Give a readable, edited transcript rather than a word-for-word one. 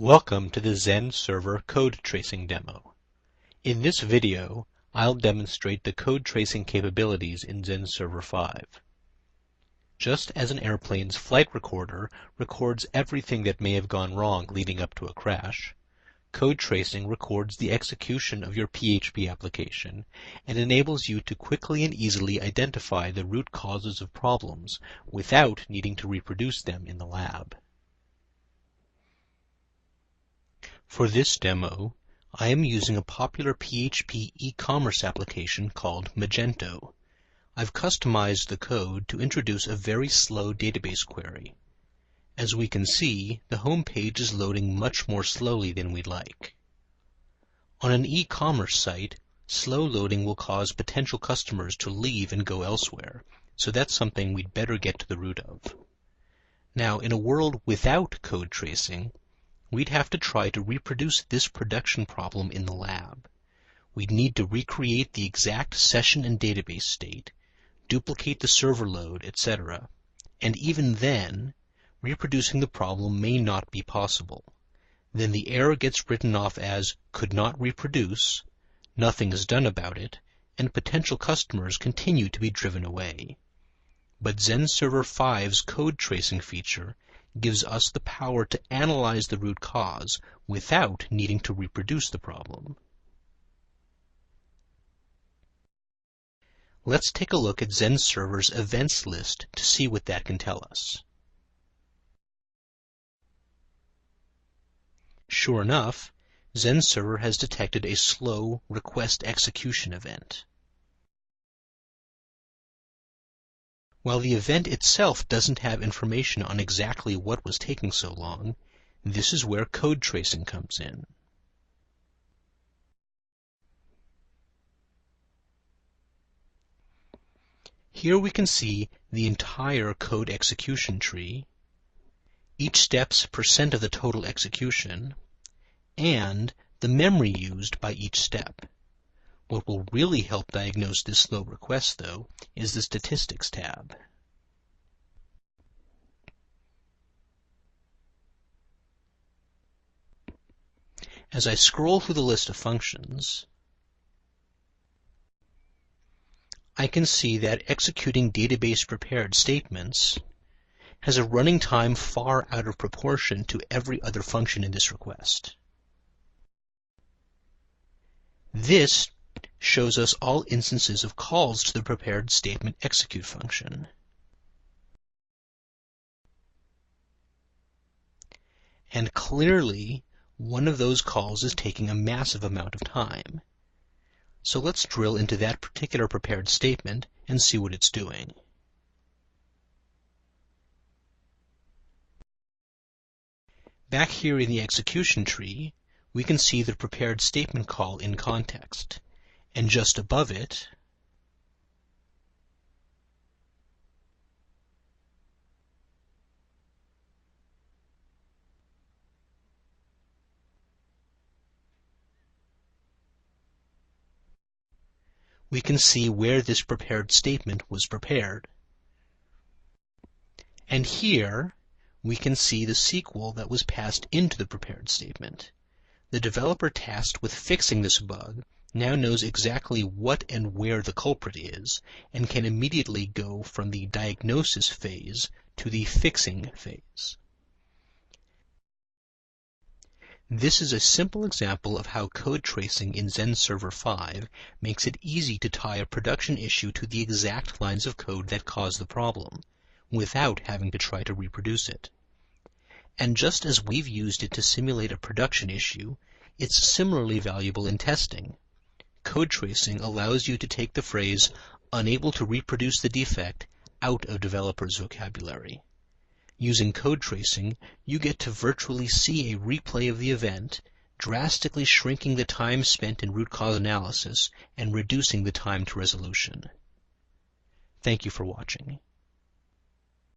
Welcome to the Zend server code tracing demo. In this video, I'll demonstrate the code tracing capabilities in Zend Server 5. Just as an airplane's flight recorder records everything that may have gone wrong leading up to a crash, code tracing records the execution of your PHP application and enables you to quickly and easily identify the root causes of problems without needing to reproduce them in the lab. For this demo, I am using a popular PHP e-commerce application called Magento. I've customized the code to introduce a very slow database query. As we can see, the home page is loading much more slowly than we'd like. On an e-commerce site, slow loading will cause potential customers to leave and go elsewhere, so that's something we'd better get to the root of. Now, in a world without code tracing, we'd have to try to reproduce this production problem in the lab. We'd need to recreate the exact session and database state, duplicate the server load, etc. And even then, reproducing the problem may not be possible. Then the error gets written off as could not reproduce, nothing is done about it, and potential customers continue to be driven away. But Zend Server 5's code tracing feature gives us the power to analyze the root cause without needing to reproduce the problem. Let's take a look at Zend Server's events list to see what that can tell us. Sure enough, Zend Server has detected a slow request execution event. While the event itself doesn't have information on exactly what was taking so long, this is where code tracing comes in. Here we can see the entire code execution tree, each step's percent of the total execution, and the memory used by each step. What will really help diagnose this slow request, though, is the Statistics tab. As I scroll through the list of functions, I can see that executing database prepared statements has a running time far out of proportion to every other function in this request. This shows us all instances of calls to the prepared statement execute function. And clearly, one of those calls is taking a massive amount of time. So let's drill into that particular prepared statement and see what it's doing. Back here in the execution tree, we can see the prepared statement call in context. And just above it, we can see where this prepared statement was prepared. And here, we can see the SQL that was passed into the prepared statement. The developer tasked with fixing this bug now knows exactly what and where the culprit is, and can immediately go from the diagnosis phase to the fixing phase. This is a simple example of how code tracing in Zend Server 5 makes it easy to tie a production issue to the exact lines of code that caused the problem, without having to try to reproduce it. And just as we've used it to simulate a production issue, it's similarly valuable in testing. Code tracing allows you to take the phrase "unable to reproduce the defect" out of developers' vocabulary. Using code tracing, you get to virtually see a replay of the event, drastically shrinking the time spent in root cause analysis and reducing the time to resolution. Thank you for watching.